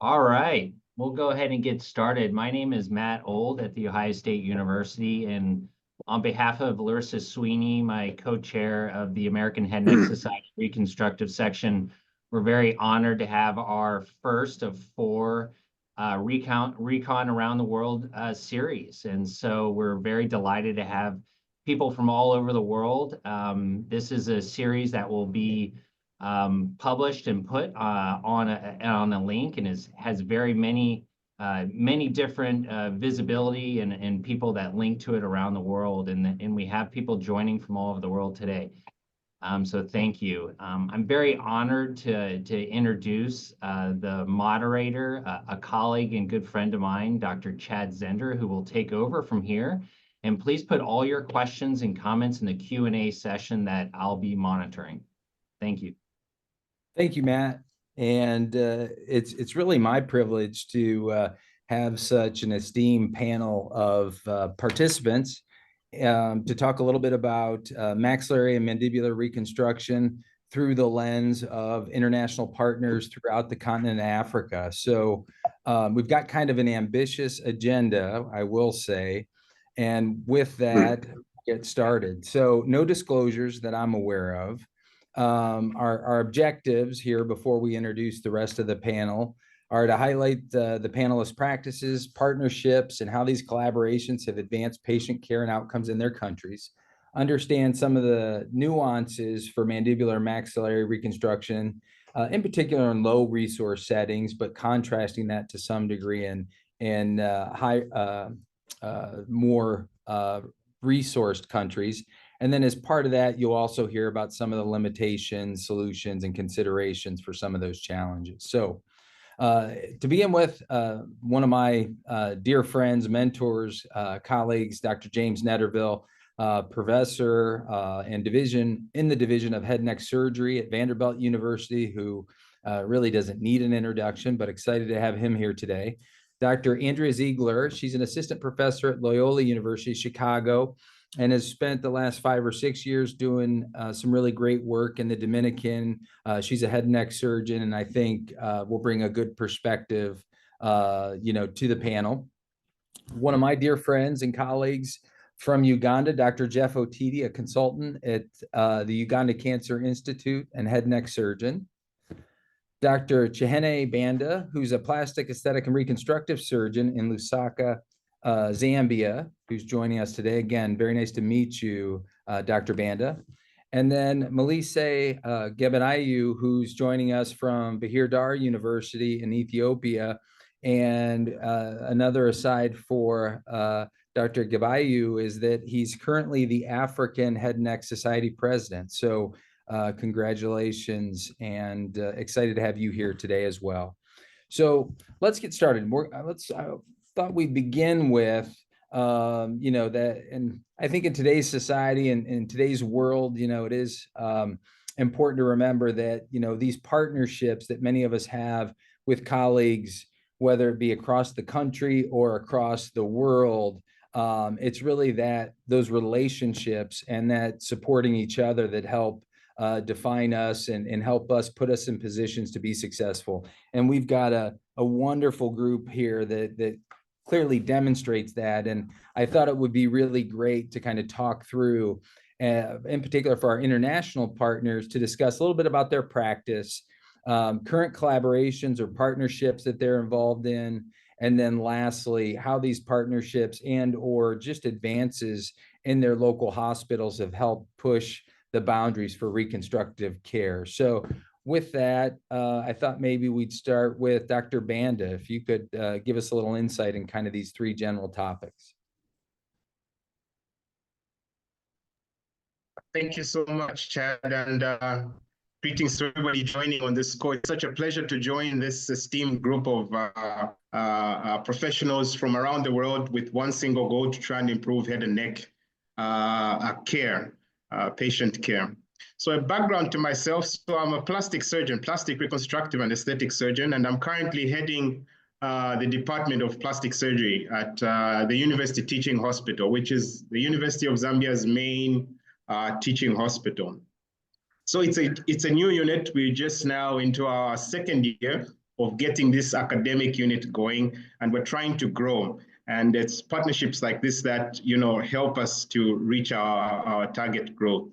All right, we'll go ahead and get started. My name is Matt Old at The Ohio State University, and on behalf of Larissa Sweeney, my co-chair of the American Head and Neck Society Reconstructive section, we're very honored to have our first of four Recon Around the World series. And so we're very delighted to have people from all over the world. This is a series that will be published and put on a link, and has very many different visibility and people that link to it around the world, and we have people joining from all over the world today. So thank you. I'm very honored to introduce the moderator, a colleague and good friend of mine, Dr. Chad Zender, who will take over from here. And please put all your questions and comments in the Q&A session that I'll be monitoring. Thank you. Thank you, Matt. And it's really my privilege to have such an esteemed panel of participants to talk a little bit about maxillary and mandibular reconstruction through the lens of international partners throughout the continent of Africa. So we've got kind of an ambitious agenda, I will say. And with that, get started. So no disclosures that I'm aware of. Our objectives here before we introduce the rest of the panel are to highlight the panelists' practices, partnerships, and how these collaborations have advanced patient care and outcomes in their countries, understand some of the nuances for mandibular maxillary reconstruction, in particular in low resource settings, but contrasting that to some degree in more resourced countries. And then as part of that, you'll also hear about some of the limitations, solutions, and considerations for some of those challenges. So to begin with, one of my dear friends, mentors, colleagues, Dr. James Netterville, professor and in the division of head and neck surgery at Vanderbilt University, who really doesn't need an introduction, but excited to have him here today. Dr. Andrea Ziegler, she's an assistant professor at Loyola University, Chicago, and has spent the last 5 or 6 years doing some really great work in the Dominican. She's a head and neck surgeon, and I think will bring a good perspective, to the panel. One of my dear friends and colleagues from Uganda, Dr. Jeff Otidi, a consultant at the Uganda Cancer Institute and head and neck surgeon. Dr. Chihene Banda, who's a plastic, aesthetic, and reconstructive surgeon in Lusaka, Zambia, who's joining us today. Again, very nice to meet you, Dr. Banda. And then Melise Gebanayu, who's joining us from Bahir Dar University in Ethiopia. And another aside for Dr. Gebayu is that he's currently the African Head and Neck Society president. So congratulations, and excited to have you here today as well. So let's get started. I thought we'd begin with, that, and I think in today's society and in today's world, it is important to remember that, these partnerships that many of us have with colleagues, whether it be across the country or across the world, it's really those relationships and that supporting each other that help define us and help us put us in positions to be successful. And we've got a wonderful group here that clearly demonstrates that. And I thought it would be really great to kind of talk through, in particular for our international partners, to discuss a little bit about their practice, current collaborations or partnerships that they're involved in, and then lastly, how these partnerships and or just advances in their local hospitals have helped push the boundaries for reconstructive care. So with that, I thought maybe we'd start with Dr. Banda, if you could give us a little insight in kind of these three general topics. Thank you so much, Chad, and greetings to everybody joining on this call. It's such a pleasure to join this esteemed group of professionals from around the world with one single goal: to try and improve head and neck care, patient care. So a background to myself: so I'm a plastic surgeon, plastic reconstructive and aesthetic surgeon, and I'm currently heading the Department of Plastic Surgery at the University Teaching Hospital, which is the University of Zambia's main teaching hospital. So it's a new unit. We're just now into our second year of getting this academic unit going, and we're trying to grow. And it's partnerships like this that, help us to reach our target growth.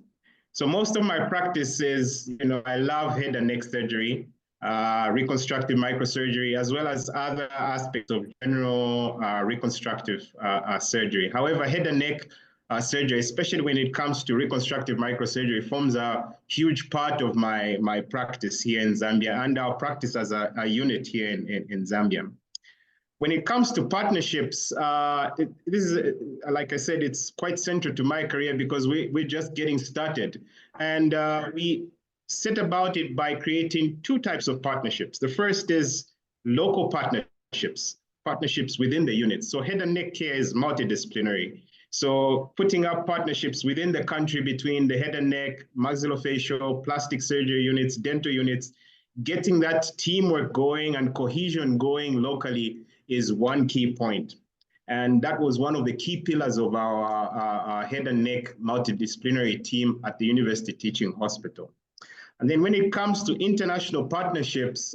So most of my practice is, I love head and neck surgery, reconstructive microsurgery, as well as other aspects of general reconstructive surgery. However, head and neck surgery, especially when it comes to reconstructive microsurgery, forms a huge part of my practice here in Zambia and our practice as a unit here in Zambia. When it comes to partnerships, this is, like I said, it's quite central to my career because we're just getting started. And we set about it by creating two types of partnerships. The first is local partnerships within the units. So head and neck care is multidisciplinary. So putting up partnerships within the country between the head and neck, maxillofacial, plastic surgery units, dental units, getting that teamwork going and cohesion going locally is one key point. And that was one of the key pillars of our head and neck multidisciplinary team at the University Teaching Hospital. And then when it comes to international partnerships,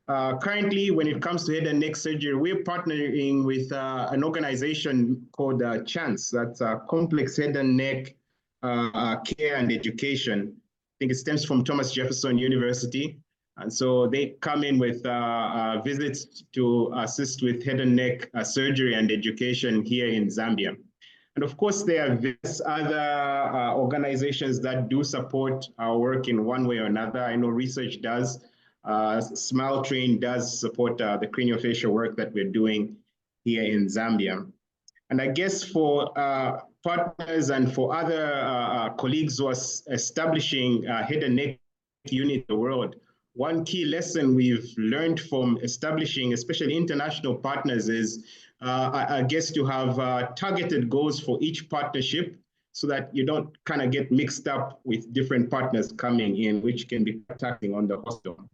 currently when it comes to head and neck surgery, we're partnering with an organization called CHANCE, that's Complex Head and Neck Care and Education. I think it stems from Thomas Jefferson University. And so they come in with visits to assist with head and neck surgery and education here in Zambia. And of course, there are various other organizations that do support our work in one way or another. I know Research does. Smile Train does support the craniofacial work that we're doing here in Zambia. And I guess for partners and for other colleagues who are establishing head and neck unit in the world, one key lesson we've learned from establishing, especially international partners, is I guess to have targeted goals for each partnership so that you don't kind of get mixed up with different partners coming in, which can be taxing on the hospital.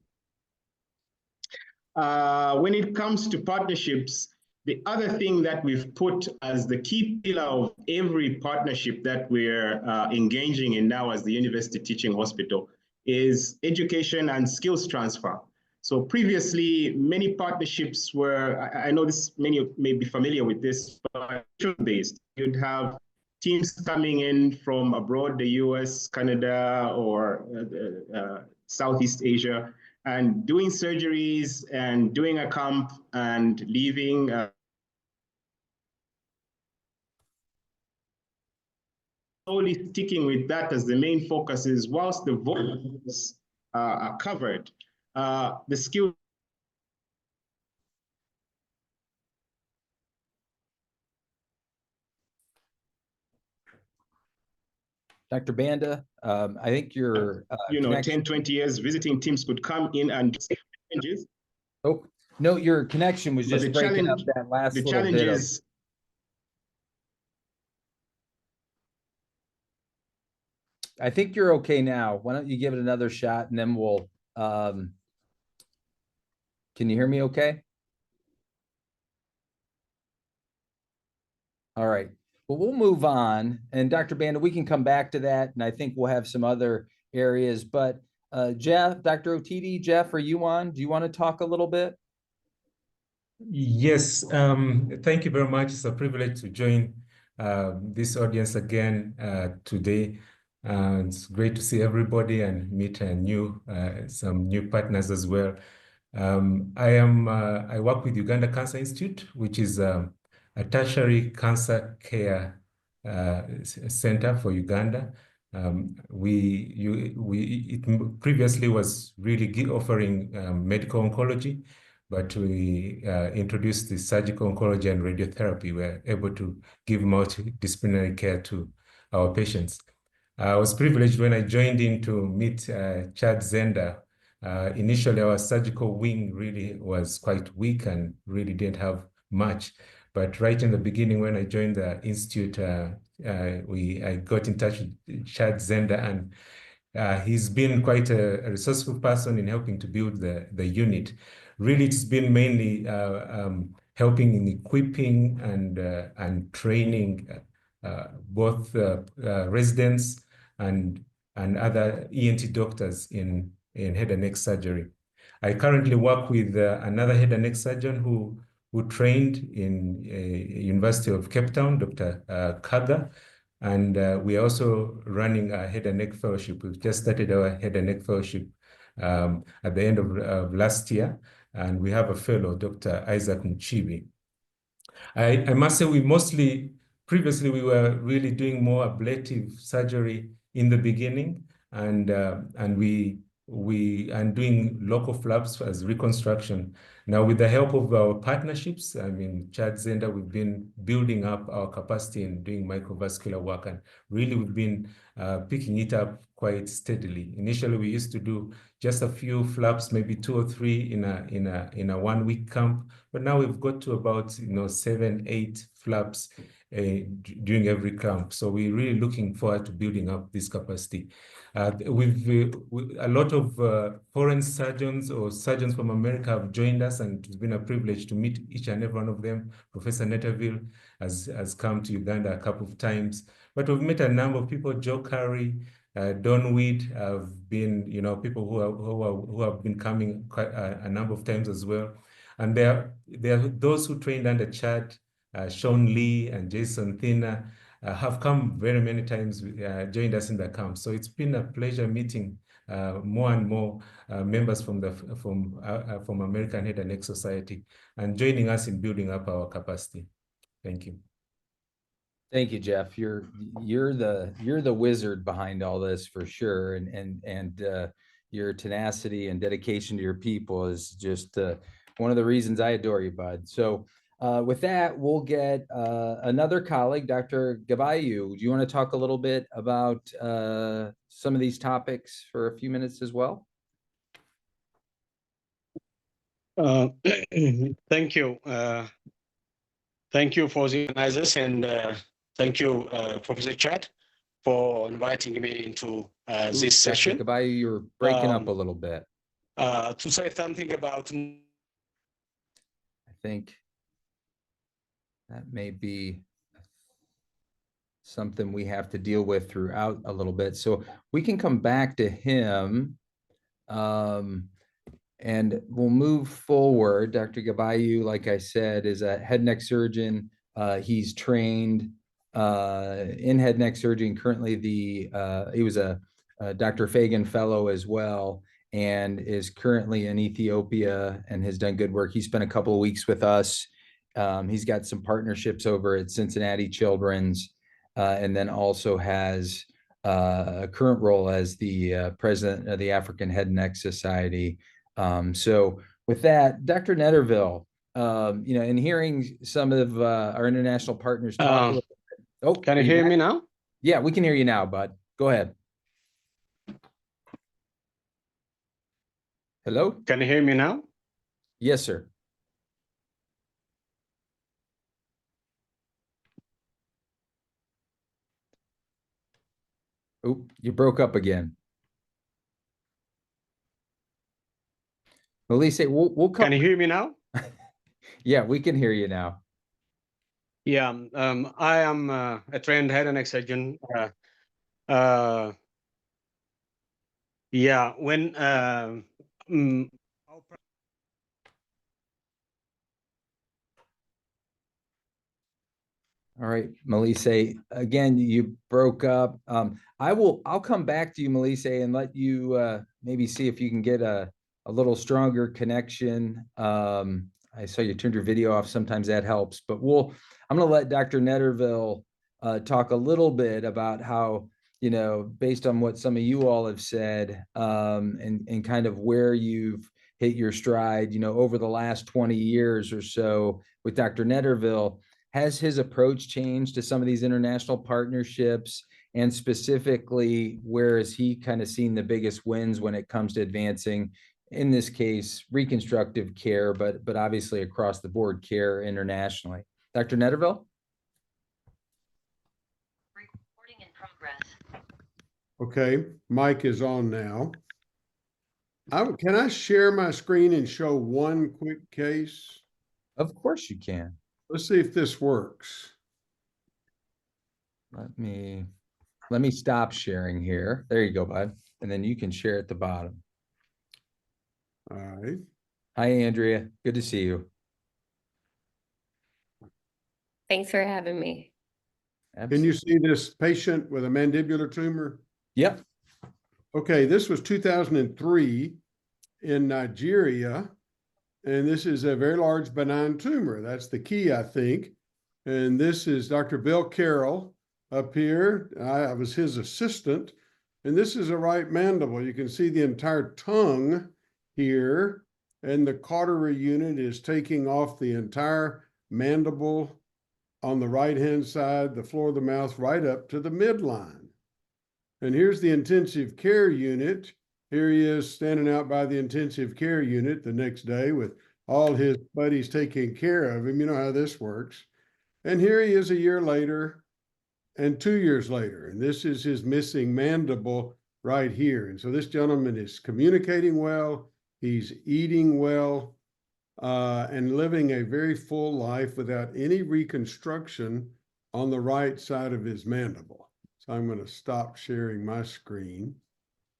When it comes to partnerships, the other thing that we've put as the key pillar of every partnership that we're engaging in now as the University Teaching Hospital is education and skills transfer. So previously, many partnerships were, I know many may be familiar with this, but based. You'd have teams coming in from abroad, the US, Canada, or Southeast Asia, and doing surgeries and doing a camp and leaving. Slowly sticking with that as the main focus is whilst the volumes are covered, the skill. Dr. Banda, I think your 10, 20 years visiting teams could come in and changes. Oh, no, your connection was just breaking up that last little bit of. I think you're okay now. Why don't you give it another shot and then we'll, can you hear me okay? All right. Well, we'll move on. And Dr. Banda, we can come back to that. And I think we'll have some other areas. But Jeff, Dr. Otidi, Jeff, are you on? Do you want to talk a little bit? Yes. Thank you very much. It's a privilege to join this audience again today. It's great to see everybody and meet some new partners as well. I work with Uganda Cancer Institute, which is a tertiary cancer care center for Uganda. It previously was really offering medical oncology, but we introduced the surgical oncology and radiotherapy. We're able to give multidisciplinary care to our patients. I was privileged when I joined in to meet Chad Zender. Initially, our surgical wing really was quite weak and really didn't have much. But right in the beginning, when I joined the institute, I got in touch with Chad Zender, and he's been quite a resourceful person in helping to build the unit. Really, it's been mainly helping in equipping and training both residents and other ENT doctors in head and neck surgery. I currently work with another head and neck surgeon who trained in University of Cape Town, Dr. Kaga. And we are also running a head and neck fellowship. We've just started our head and neck fellowship at the end of last year. And we have a fellow, Dr. Isaac Mchibi. I must say previously we were really doing more ablative surgery in the beginning, and doing local flaps as reconstruction. Now, with the help of our partnerships, I mean, Chad Zenda, we've been building up our capacity and doing microvascular work, and really we've been picking it up quite steadily. Initially, we used to do just a few flaps, maybe 2 or 3 in a 1-week camp, but now we've got to about 7, 8 flaps during every camp. So we're really looking forward to building up this capacity. With a lot of foreign surgeons or surgeons from America have joined us, and it's been a privilege to meet each and every one of them. Professor Netterville has come to Uganda a couple of times, but we've met a number of people. Joe Curry, Don Weed have been, people who have been coming quite a number of times as well. And there are those who trained under Chad, Sean Lee and Jason Thinner, have come very many times, joined us in the camp. So it's been a pleasure meeting more and more members from American Head and Neck Society and joining us in building up our capacity. Thank you. Thank you, Jeff. You're the wizard behind all this for sure, and your tenacity and dedication to your people is just one of the reasons I adore you, bud. So with that, we'll get another colleague, Dr. Gabayu. Do you want to talk a little bit about some of these topics for a few minutes as well? Thank you. Thank you for the organizers, and thank you, Professor Chad, for inviting me into this session. Dr. Gabayu, you're breaking up a little bit. To say something about... I think that may be something we have to deal with throughout a little bit. So we can come back to him and we'll move forward. Dr. Gabayu, like I said, is a head and neck surgeon. He's trained in head and neck surgery. Currently, he was a Dr. Fagan fellow as well, and is currently in Ethiopia and has done good work. He spent a couple of weeks with us. He's got some partnerships over at Cincinnati Children's, and then also has a current role as the president of the African Head and Neck Society. So with that, Dr. Netterville, in hearing some of our international partners talk. Can you hear me now? Yeah, we can hear you now, bud. Go ahead. Hello? Can you hear me now? Yes, sir. Oh, you broke up again. Elise, we'll come. Can you hear me now? Yeah, we can hear you now. Yeah, I am a trained head and neck surgeon. Yeah, when All right, Melise, again, you broke up. I'll come back to you, Melise, and let you maybe see if you can get a little stronger connection. I saw you turned your video off. Sometimes that helps, but I'm going to let Dr. Netterville talk a little bit about how, based on what some of you all have said, and kind of where you've hit your stride, over the last 20 years or so with Dr. Netterville. Has his approach changed to some of these international partnerships? And specifically, where has he kind of seen the biggest wins when it comes to advancing, in this case, reconstructive care, but obviously across the board care internationally? Dr. Netterville? Recording in progress. Okay, mic is on now. Can I share my screen and show one quick case? Of course you can. Let's see if this works. Let me stop sharing here. There you go, bud. And then you can share at the bottom. All right. Hi, Andrea. Good to see you. Thanks for having me. Can you see this patient with a mandibular tumor? Yep. Okay, this was 2003 in Nigeria, and this is a very large benign tumor. That's the key, I think. And this is Dr. Bill Carroll up here. I was his assistant, and this is a right mandible. You can see the entire tongue here, and the cautery unit is taking off the entire mandible on the right-hand side, the floor of the mouth, right up to the midline. And here's the intensive care unit. Here he is standing out by the intensive care unit the next day with all his buddies taking care of him. You know how this works. And here he is a year later and 2 years later. And this is his missing mandible right here. And so this gentleman is communicating well, he's eating well, and living a very full life without any reconstruction on the right side of his mandible. So I'm going to stop sharing my screen,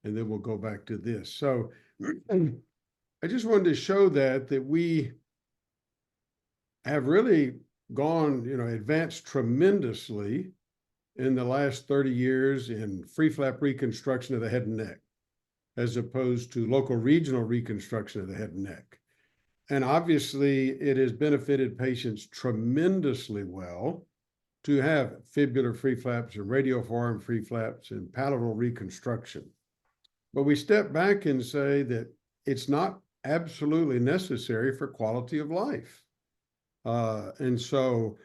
and then we'll go back to this. So I just wanted to show that we have really gone, advanced tremendously in the last 30 years in free flap reconstruction of the head and neck, as opposed to local regional reconstruction of the head and neck. And obviously, it has benefited patients tremendously well to have fibular free flaps and radioforearm free flaps and palatal reconstruction. But we step back and say that it's not absolutely necessary for quality of life. And so,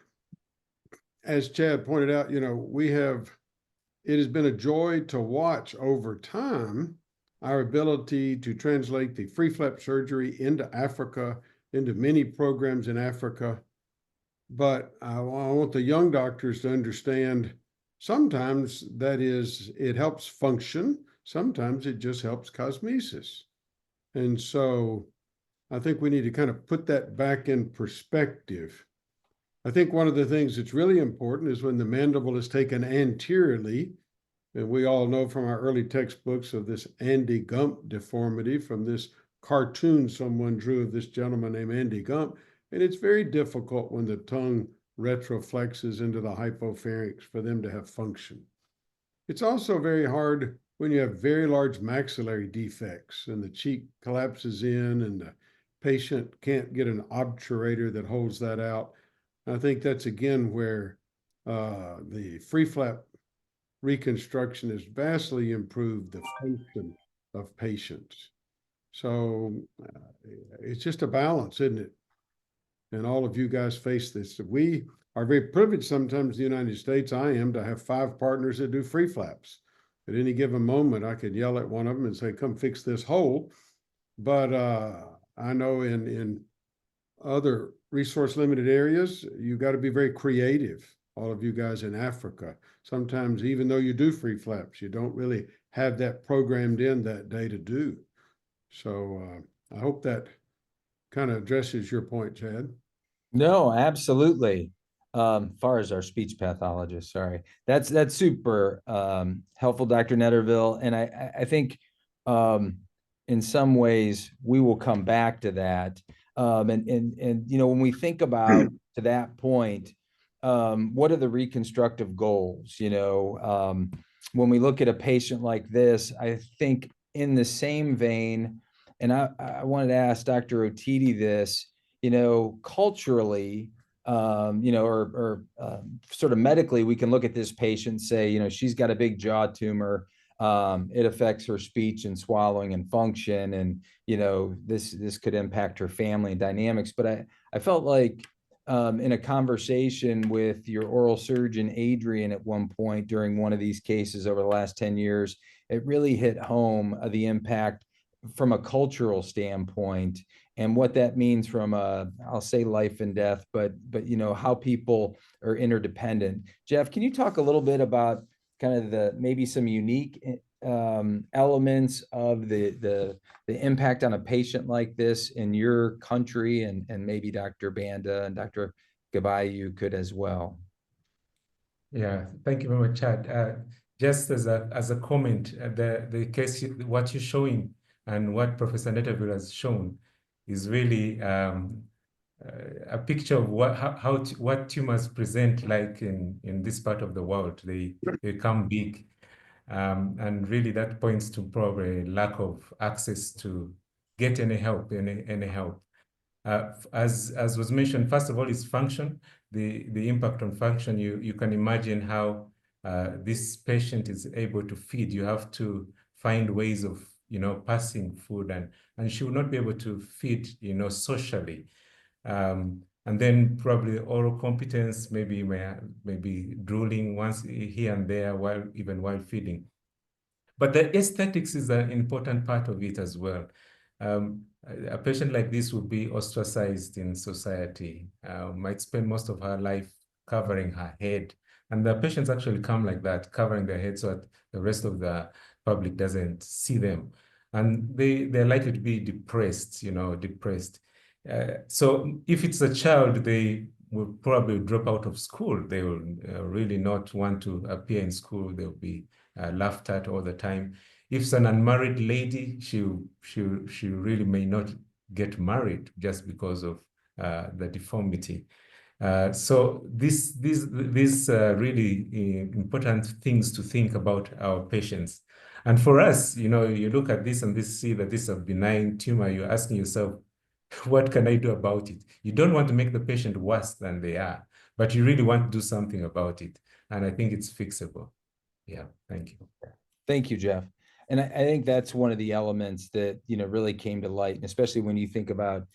as Chad pointed out, it has been a joy to watch over time our ability to translate the free flap surgery into Africa, into many programs in Africa. But I want the young doctors to understand sometimes it helps function, sometimes it just helps cosmesis. And so I think we need to kind of put that back in perspective. I think one of the things that's really important is when the mandible is taken anteriorly. And we all know from our early textbooks of this Andy Gump deformity from this cartoon someone drew of this gentleman named Andy Gump. And it's very difficult when the tongue retroflexes into the hypopharynx for them to have function. It's also very hard when you have very large maxillary defects and the cheek collapses in and the patient can't get an obturator that holds that out. I think that's again where the free flap reconstruction has vastly improved the function of patients. So it's just a balance, isn't it? And all of you guys face this. We are very privileged sometimes in the United States, I am, to have 5 partners that do free flaps. At any given moment, I could yell at one of them and say, come fix this hole. But I know in other resource limited areas, you got to be very creative. All of you guys in Africa, sometimes even though you do free flaps, you don't really have that programmed in that day to do. So I hope that kind of addresses your point, Chad. No, absolutely. Far as our speech pathologist, sorry, that's super helpful, Dr. Netterville. And I think in some ways we will come back to that. And when we think about to that point, what are the reconstructive goals? When we look at a patient like this, I think in the same vein, and I wanted to ask Dr. Otiti this, culturally, or sort of medically, we can look at this patient and say, she's got a big jaw tumor. It affects her speech and swallowing and function. And, this could impact her family and dynamics. But I felt like in a conversation with your oral surgeon, Adrian, at one point during one of these cases over the last 10 years, it really hit home the impact from a cultural standpoint and what that means from I'll say life and death, but how people are interdependent. Jeff, can you talk a little bit about kind of maybe some unique elements of the impact on a patient like this in your country, and maybe Dr. Banda and Dr. Gabai, you could as well. Yeah, thank you very much, Chad. Just as a comment, the case, what you're showing And what Professor Netterville has shown is really a picture of what tumors present like in this part of the world. They become big. And really that points to probably lack of access to get any help, any help. As was mentioned, first of all, is function, the impact on function. You can imagine how this patient is able to feed. You have to find ways of, passing food, and she will not be able to feed, socially. And then probably oral competence, maybe drooling once here and there even while feeding. But the aesthetics is an important part of it as well. A patient like this would be ostracized in society, might spend most of her life covering her head. And the patients actually come like that, covering their head so that the rest of the public doesn't see them. And they're likely to be depressed, depressed. So if it's a child, they will probably drop out of school. They will really not want to appear in school. They'll be laughed at all the time. If it's an unmarried lady, she really may not get married just because of the deformity. So these really important things to think about our patients. And for us, you look at this and see that this is a benign tumor. You're asking yourself, what can I do about it? You don't want to make the patient worse than they are, but you really want to do something about it. And I think it's fixable. Yeah, thank you. Thank you, Jeff. And I think that's one of the elements that, really came to light, and especially when you think about,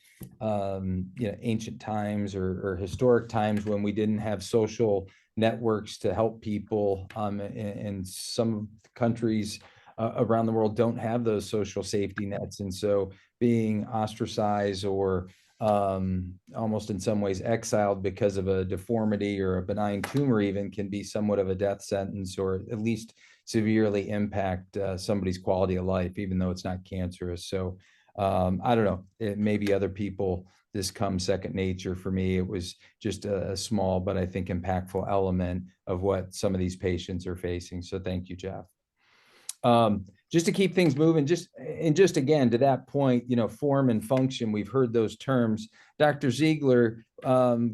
ancient times or historic times when we didn't have social networks to help people. And some countries around the world don't have those social safety nets. And so being ostracized or almost in some ways exiled because of a deformity or a benign tumor even can be somewhat of a death sentence, or at least severely impact somebody's quality of life, even though it's not cancerous. So I don't know, maybe other people, this comes second nature. For me, it was just a small, but I think impactful element of what some of these patients are facing. So thank you, Jeff. Just to keep things moving, just again, to that point, form and function, we've heard those terms. Dr. Ziegler,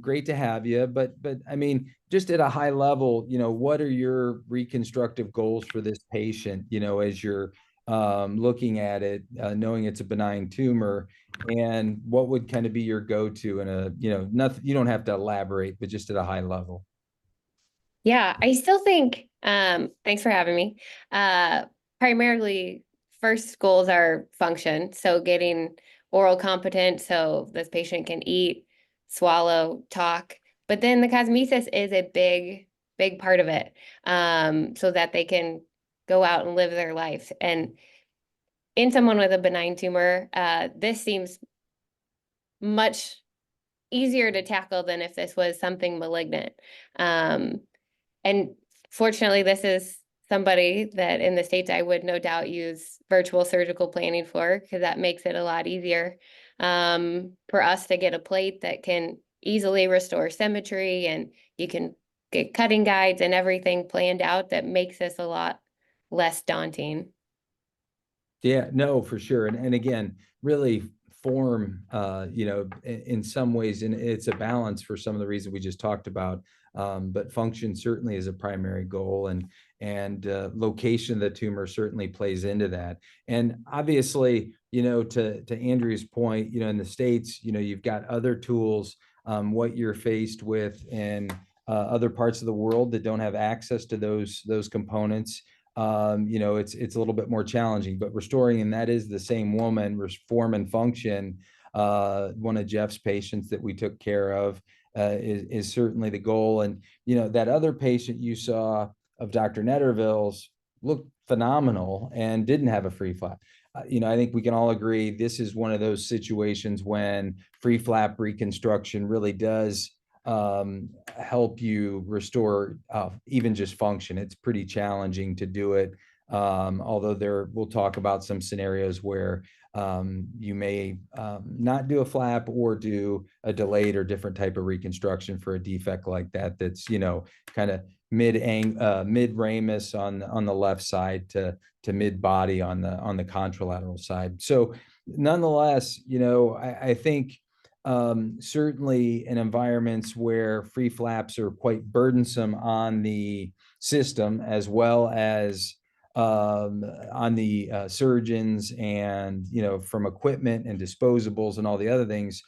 great to have you, but I mean, just at a high level, what are your reconstructive goals for this patient, as you're looking at it, knowing it's a benign tumor, and what would kind of be your go-to in a, nothing, you don't have to elaborate, but just at a high level. Yeah, I still think, thanks for having me. Primarily, first goals are function. So getting oral competent so this patient can eat, swallow, talk. But then the cosmesis is a big part of it, so that they can go out and live their life. And in someone with a benign tumor, this seems much easier to tackle than if this was something malignant. And fortunately, this is somebody that in the States I would no doubt use virtual surgical planning for, because that makes it a lot easier for us to get a plate that can easily restore symmetry, and you can get cutting guides and everything planned out that makes this a lot less daunting. Yeah, no, for sure. And again, really form, in some ways, and it's a balance for some of the reasons we just talked about. But function certainly is a primary goal, and location of the tumor certainly plays into that. And obviously, to Andrew's point, in the States, you've got other tools. What you're faced with in other parts of the world that don't have access to those components, it's a little bit more challenging. But restoring, and that is the same woman, form and function. One of Jeff's patients that we took care of is certainly the goal. And that other patient you saw of Dr. Netterville's looked phenomenal and didn't have a free flap. I think we can all agree this is one of those situations when free flap reconstruction really does help you restore even just function. It's pretty challenging to do it. Although we'll talk about some scenarios where you may not do a flap or do a delayed or different type of reconstruction for a defect like that, that's, kind of mid ramus on the left side to mid body on the contralateral side. So nonetheless, you know, I think certainly in environments where free flaps are quite burdensome on the system, as well as on the surgeons, and, you know, from equipment and disposables and all the other things,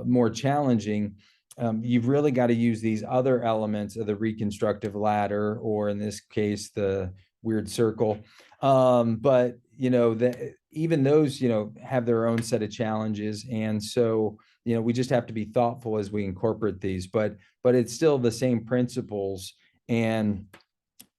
more challenging. You've really got to use these other elements of the reconstructive ladder, or in this case, the weird circle. But, you know, even those, you know, have their own set of challenges. And so, you know, we just have to be thoughtful as we incorporate these, but it's still the same principles. And,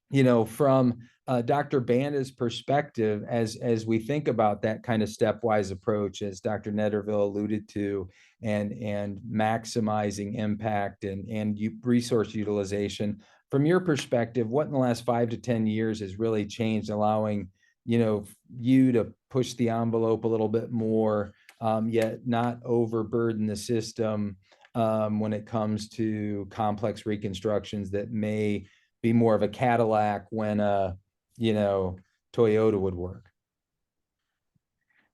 you know, from Dr. Banda's perspective, as we think about that kind of stepwise approach, as Dr. Netterville alluded to, and maximizing impact and resource utilization, from your perspective, what in the last 5 to 10 years has really changed, allowing, you know, you to push the envelope a little bit more, yet not overburden the system when it comes to complex reconstructions that may be more of a Cadillac when you know, Toyota would work?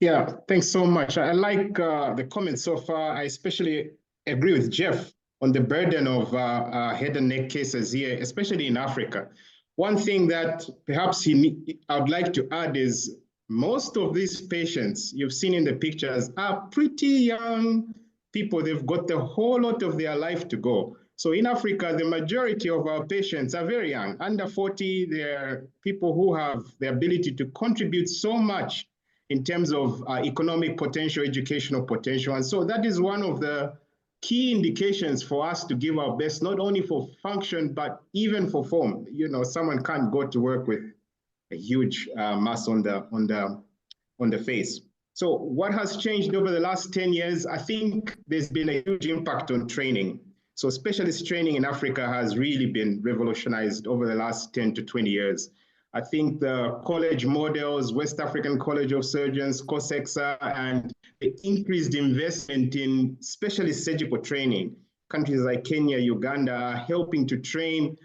Yeah, thanks so much. I like the comments so far. I especially agree with Jeff on the burden of head and neck cases here, especially in Africa. One thing that perhaps I would like to add is most of these patients you've seen in the pictures are pretty young people. They've got a whole lot of their life to go. So in Africa, the majority of our patients are very young, under 40. They're people who have the ability to contribute so much in terms of economic potential, educational potential. And so that is one of the key indications for us to give our best, not only for function, but even for form. You know, someone can't go to work with a huge mass on the face. So what has changed over the last 10 years? I think there's been a huge impact on training. So specialist training in Africa has really been revolutionized over the last 10 to 20 years. I think the college models, West African College of Surgeons, COSEXA, and the increased investment in specialist surgical training, countries like Kenya, Uganda, are helping to train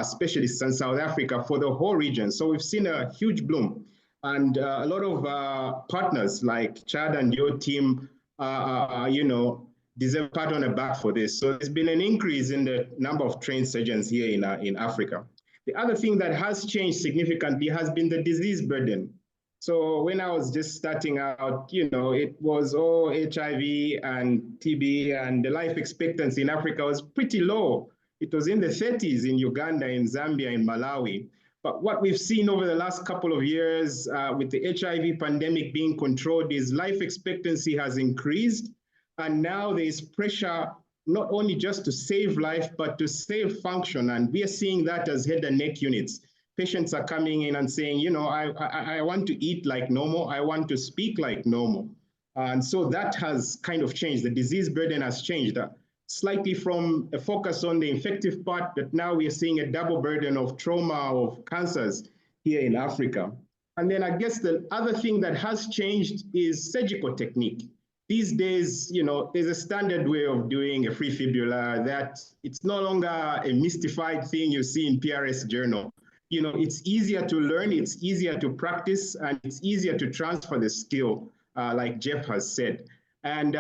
specialists in South Africa for the whole region. So we've seen a huge bloom. And a lot of partners like Chad and your team, you know, deserve a pat on the back for this. So there's been an increase in the number of trained surgeons here in Africa. The other thing that has changed significantly has been the disease burden. So when I was just starting out, you know, it was all HIV and TB, and the life expectancy in Africa was pretty low. It was in the 30s in Uganda, in Zambia, in Malawi. But what we've seen over the last couple of years with the HIV pandemic being controlled is life expectancy has increased. And now there is pressure not only just to save life, but to save function. And we are seeing that as head and neck units. Patients are coming in and saying, you know, I want to eat like normal. I want to speak like normal. And so that has kind of changed. The disease burden has changed slightly from a focus on the infective part, but now we are seeing a double burden of trauma, of cancers here in Africa. And then I guess the other thing that has changed is surgical technique. These days, you know, there's a standard way of doing a free fibula that it's no longer a mystified thing you see in PRS journal. You know, it's easier to learn, it's easier to practice, and it's easier to transfer the skill, like Jeff has said. And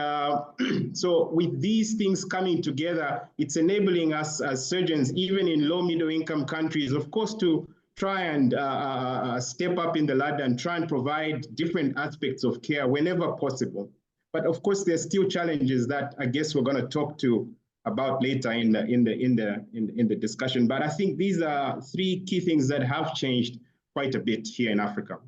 so with these things coming together, it's enabling us as surgeons, even in low middle income countries, of course, to try and step up in the ladder and try and provide different aspects of care whenever possible. But of course, there's still challenges that I guess we're going to talk about later in the discussion. But I think these are three key things that have changed quite a bit here in Africa.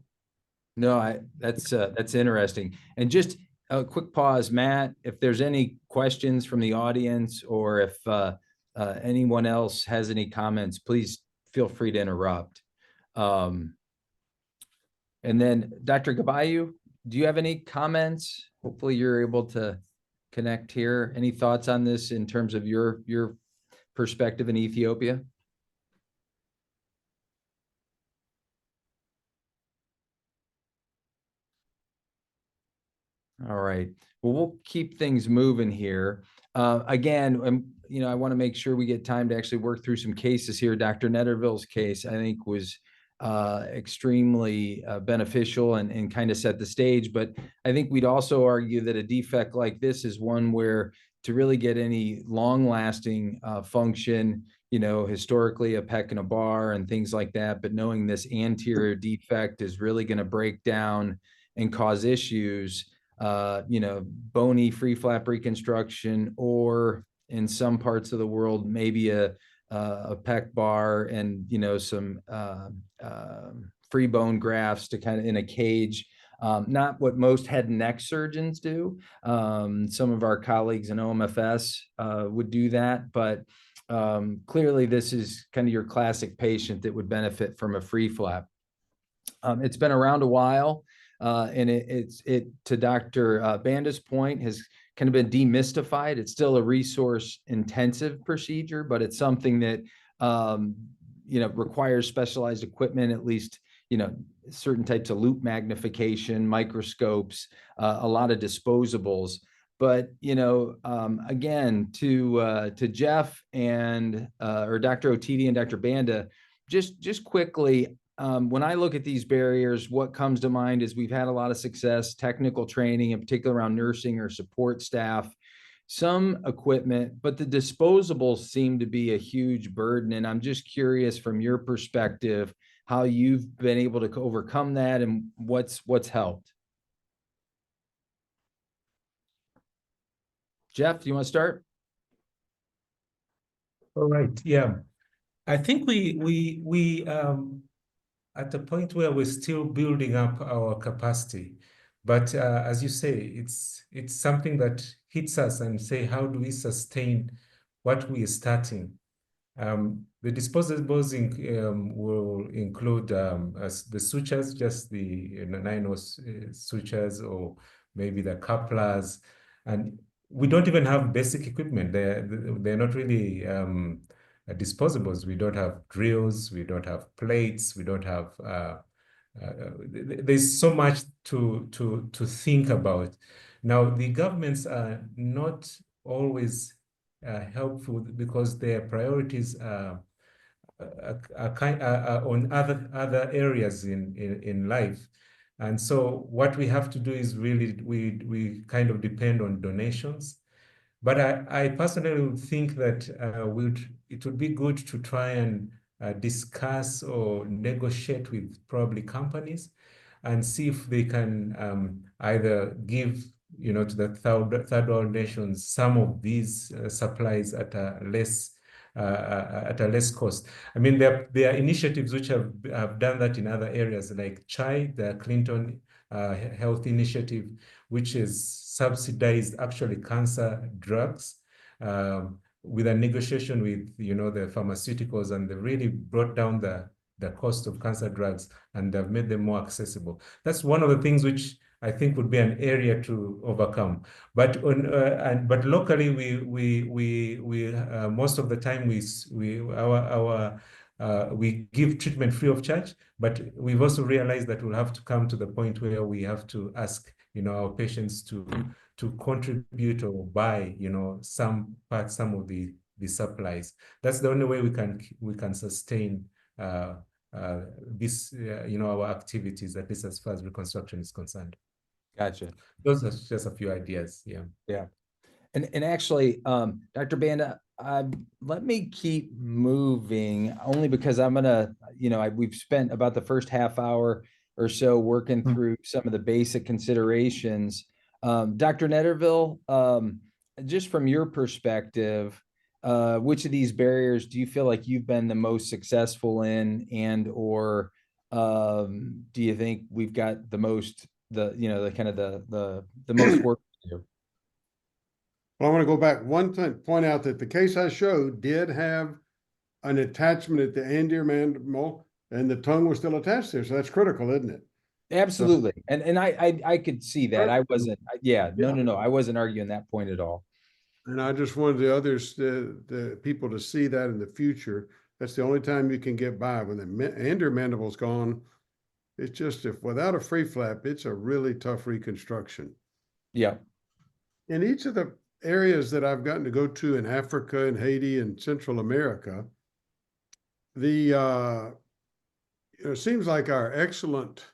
No, that's interesting. And just a quick pause, Matt, if there's any questions from the audience, or if anyone else has any comments, please feel free to interrupt. And then Dr. Gabayu, do you have any comments? Hopefully you're able to connect here. Any thoughts on this in terms of your perspective in Ethiopia? All right. Well, we'll keep things moving here. Again, I want to make sure we get time to actually work through some cases here. Dr. Netterville's case, I think, was extremely beneficial and kind of set the stage. But I think we'd also argue that a defect like this is one where to really get any long-lasting function, historically a pec and a bar and things like that, but knowing this anterior defect is really going to break down and cause issues, bony free flap reconstruction, or in some parts of the world, maybe a pec bar and, some free bone grafts to kind of in a cage. Not what most head and neck surgeons do. Some of our colleagues in OMFS would do that, but clearly this is kind of your classic patient that would benefit from a free flap. It's been around a while. And it to Dr. Banda's point, has kind of been demystified. It's still a resource intensive procedure, but it's something that, requires specialized equipment, at least, certain types of loop magnification, microscopes, a lot of disposables. But, again, to Jeff and, or Dr. Otidi and Dr. Banda, just quickly, when I look at these barriers, what comes to mind is we've had a lot of success, technical training, in particular around nursing or support staff, some equipment, but the disposables seem to be a huge burden. And I'm just curious from your perspective, how you've been able to overcome that and what's helped. Jeff, do you want to start? All right. Yeah. I think we at the point where we're still building up our capacity. But as you say, it's something that hits us and say, how do we sustain what we are starting? The disposables will include as the sutures, just the 9-0 sutures, or maybe the couplers. And we don't even have basic equipment. They're not really disposables. We don't have drills, we don't have plates, we don't have there's so much to think about. Now, the governments are not always helpful because their priorities are on other areas in life. And so what we have to do is really we kind of depend on donations. But I personally think that it would be good to try and discuss or negotiate with probably companies and see if they can either give, to the third world nations some of these supplies at a less cost. I mean, there are initiatives which have done that in other areas, like CHI, the Clinton Health Initiative, which is subsidized actually cancer drugs with a negotiation with the pharmaceuticals, and they really brought down the cost of cancer drugs and have made them more accessible. That's one of the things which I think would be an area to overcome. But but locally, we most of the time we give treatment free of charge. But we've also realized that we'll have to come to the point where we have to ask our patients to contribute or buy some of the supplies. That's the only way we can sustain this our activities, at least as far as reconstruction is concerned. Gotcha. Those are just a few ideas. Yeah. And actually, Dr. Banda, let me keep moving, only because I'm gonna, we've spent about the first half hour or so working through some of the basic considerations. Dr. Netterville, just from your perspective, which of these barriers do you feel like you've been the most successful in, and or do you think we've got the most, the most work to do? Well, I want to go back one time, point out that the case I showed did have an attachment at the anterior mandible, and the tongue was still attached there. So that's critical, isn't it? Absolutely. And I could see that. I wasn't, no, I wasn't arguing that point at all. And I just wanted the others, the people to see that in the future. That's the only time you can get by. When the anterior mandible's gone, it's just, if without a free flap, it's a really tough reconstruction. Yeah. In each of the areas that I've gotten to go to in Africa and Haiti and Central America, it seems like our excellent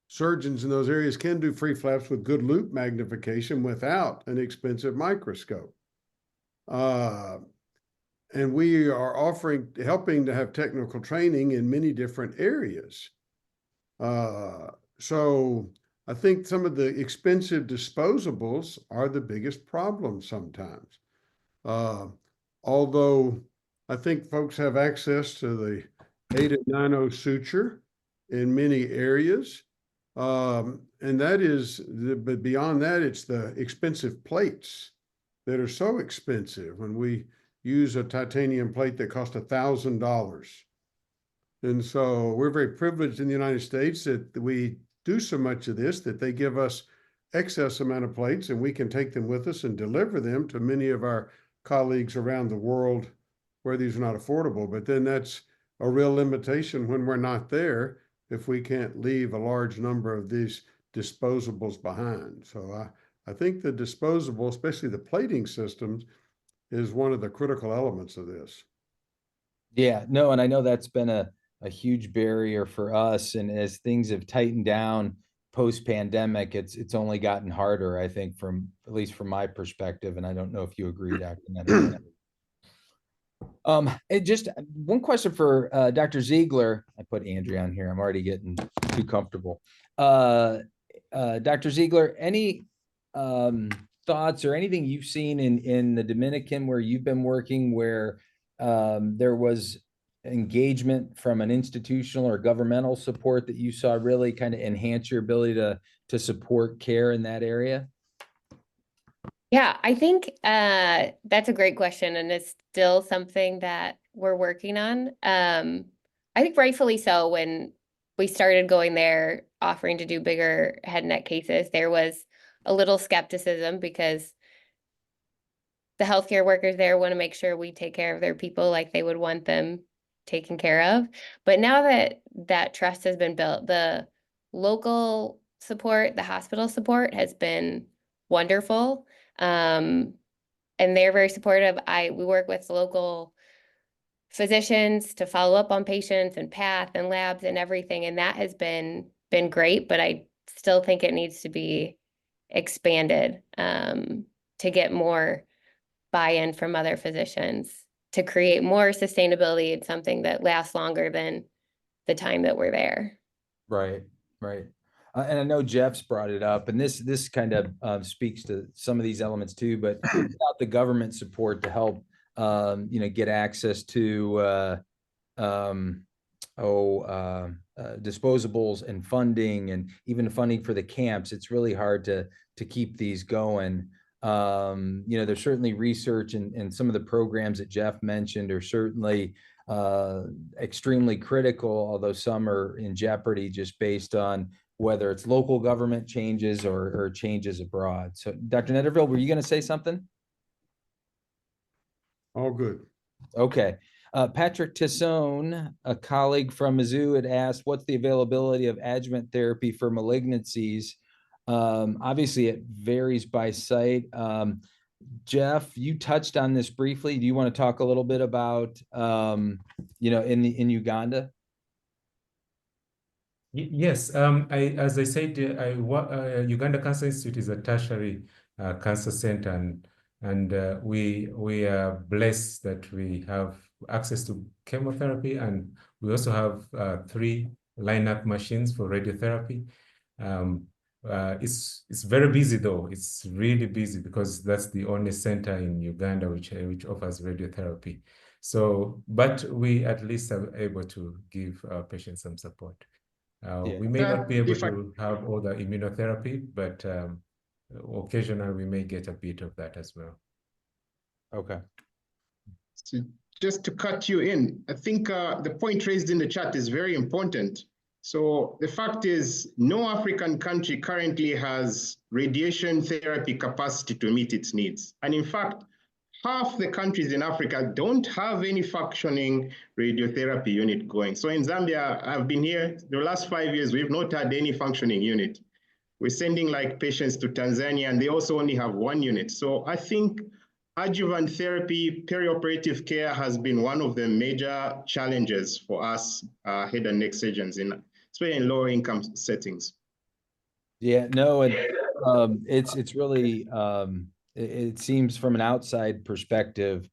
surgeons in those areas can do free flaps with good loop magnification without an expensive microscope. And we are helping to have technical training in many different areas. So I think some of the expensive disposables are the biggest problem sometimes. Although I think folks have access to the 8 and 9/0 suture in many areas. And that is, but beyond that, it's the expensive plates that are so expensive. When we use a titanium plate that costs $1,000. And so we're very privileged in the United States that we do so much of this, that they give us excess amount of plates and we can take them with us and deliver them to many of our colleagues around the world where these are not affordable. But then that's a real limitation when we're not there, if we can't leave a large number of these disposables behind. So I think the disposable, especially the plating systems, is one of the critical elements of this. Yeah, no, and I know that's been a huge barrier for us. And as things have tightened down post-pandemic, it's only gotten harder, I think, at least from my perspective. And I don't know if you agree, Dr. Netterville. Just one question for Dr. Ziegler. I put Andrea on here. I'm already getting too comfortable. Dr. Ziegler, any thoughts or anything you've seen in the Dominican where you've been working where there was engagement from an institutional or governmental support that you saw really kind of enhance your ability to support care in that area? Yeah, I think that's a great question, and it's still something that we're working on. I think rightfully so. When we started going there, offering to do bigger head and neck cases, there was a little skepticism because the healthcare workers there want to make sure we take care of their people like they would want them taken care of. But now that that trust has been built, the local support, the hospital support has been wonderful. And they're very supportive. We work with local physicians to follow up on patients and path and labs and everything. And that has been great, but I still think it needs to be expanded to get more buy-in from other physicians to create more sustainability and something that lasts longer than the time that we're there. Right, right. And I know Jeff's brought it up, and this kind of speaks to some of these elements too, but without the government support to help, get access to disposables and funding, and even funding for the camps, it's really hard to keep these going. There's certainly research and some of the programs that Jeff mentioned are certainly extremely critical, although some are in jeopardy just based on whether it's local government changes or changes abroad. So Dr. Netterville, were you going to say something? All good. Okay. Patrick Tassone, a colleague from Mizzou, had asked, what's the availability of adjuvant therapy for malignancies? Obviously, it varies by site. Jeff, you touched on this briefly. Do you want to talk a little bit about, in Uganda? Yes, as I said, Uganda Cancer Institute is a tertiary cancer center, and we are blessed that we have access to chemotherapy, and we also have 3 lineup machines for radiotherapy. It's very busy though. It's really busy because that's the only center in Uganda which offers radiotherapy. So, but we at least are able to give our patients some support. We may not be able to have all the immunotherapy, but occasionally we may get a bit of that as well. Okay. So just to cut you in, I think the point raised in the chat is very important. So the fact is, no African country currently has radiation therapy capacity to meet its needs. And in fact, half the countries in Africa don't have any functioning radiotherapy unit going. So in Zambia, I've been here the last 5 years, we've not had any functioning unit. We're sending like patients to Tanzania, and they also only have 1 unit. So I think adjuvant therapy, perioperative care has been one of the major challenges for us head and neck surgeons, especially in lower income settings. Yeah, no, and it's really it seems from an outside perspective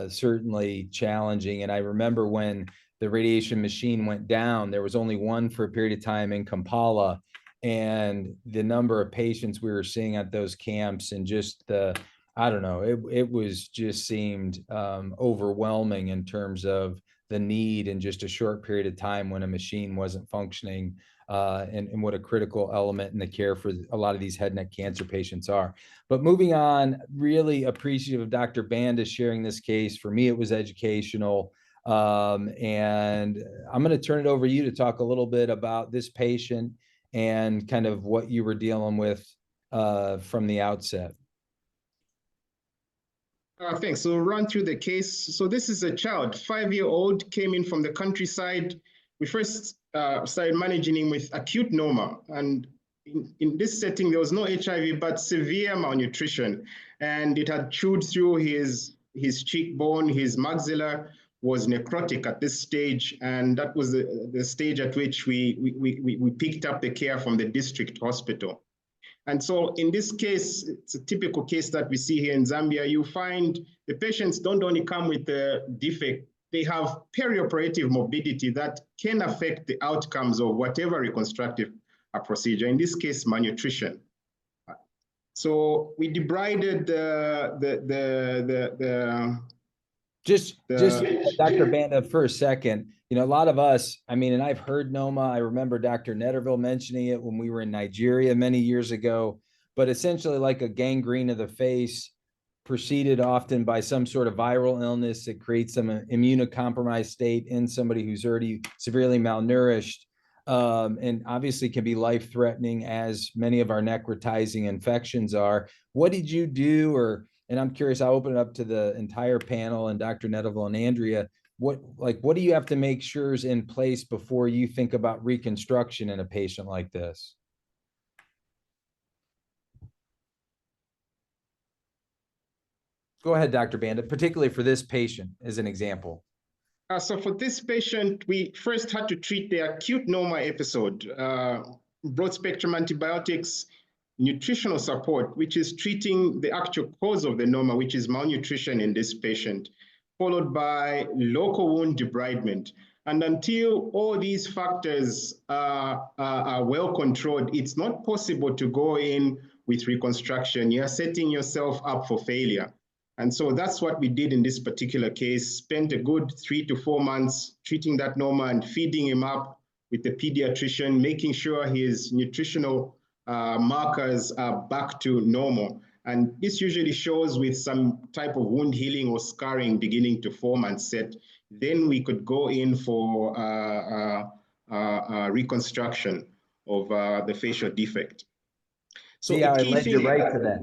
certainly challenging. And I remember when the radiation machine went down, there was only one for a period of time in Kampala, and the number of patients we were seeing at those camps and just I don't know, it was just seemed overwhelming in terms of the need in just a short period of time when a machine wasn't functioning, and what a critical element in the care for a lot of these head and neck cancer patients are. But moving on, really appreciative of Dr. Banda sharing this case. For me, it was educational. And I'm going to turn it over to you to talk a little bit about this patient and kind of what you were dealing with from the outset. Thanks. So run through the case. So this is a child, 5-year-old, came in from the countryside. We first started managing him with acute NOMA. And in this setting, there was no HIV, but severe malnutrition. And it had chewed through his cheekbone, his maxilla was necrotic at this stage. And that was the stage at which we picked up the care from the district hospital. And so in this case, it's a typical case that we see here in Zambia. You find the patients don't only come with the defect, they have perioperative morbidity that can affect the outcomes of whatever reconstructive procedure, in this case, malnutrition. So we debrided Just Dr. Banda for a second, you know, a lot of us, I mean, and I've heard NOMA, I remember Dr. Netterville mentioning it when we were in Nigeria many years ago, but essentially like a gangrene of the face preceded often by some sort of viral illness that creates some immunocompromised state in somebody who's already severely malnourished, and obviously can be life-threatening, as many of our necrotizing infections are. What did you do, and I'm curious, I'll open it up to the entire panel and Dr. Netterville and Andrea, what do you have to make sure is in place before you think about reconstruction in a patient like this? Go ahead, Dr. Banda, particularly for this patient as an example. So for this patient, we first had to treat the acute NOMA episode, broad spectrum antibiotics, nutritional support, which is treating the actual cause of the NOMA, which is malnutrition in this patient, followed by local wound debridement. And until all these factors are well controlled, it's not possible to go in with reconstruction. You're setting yourself up for failure. And so that's what we did in this particular case, spent a good 3 to 4 months treating that NOMA and feeding him up with the pediatrician, making sure his nutritional markers are back to normal. And this usually shows with some type of wound healing or scarring beginning to form and set. Then we could go in for reconstruction of the facial defect. So yeah, I led you right to that.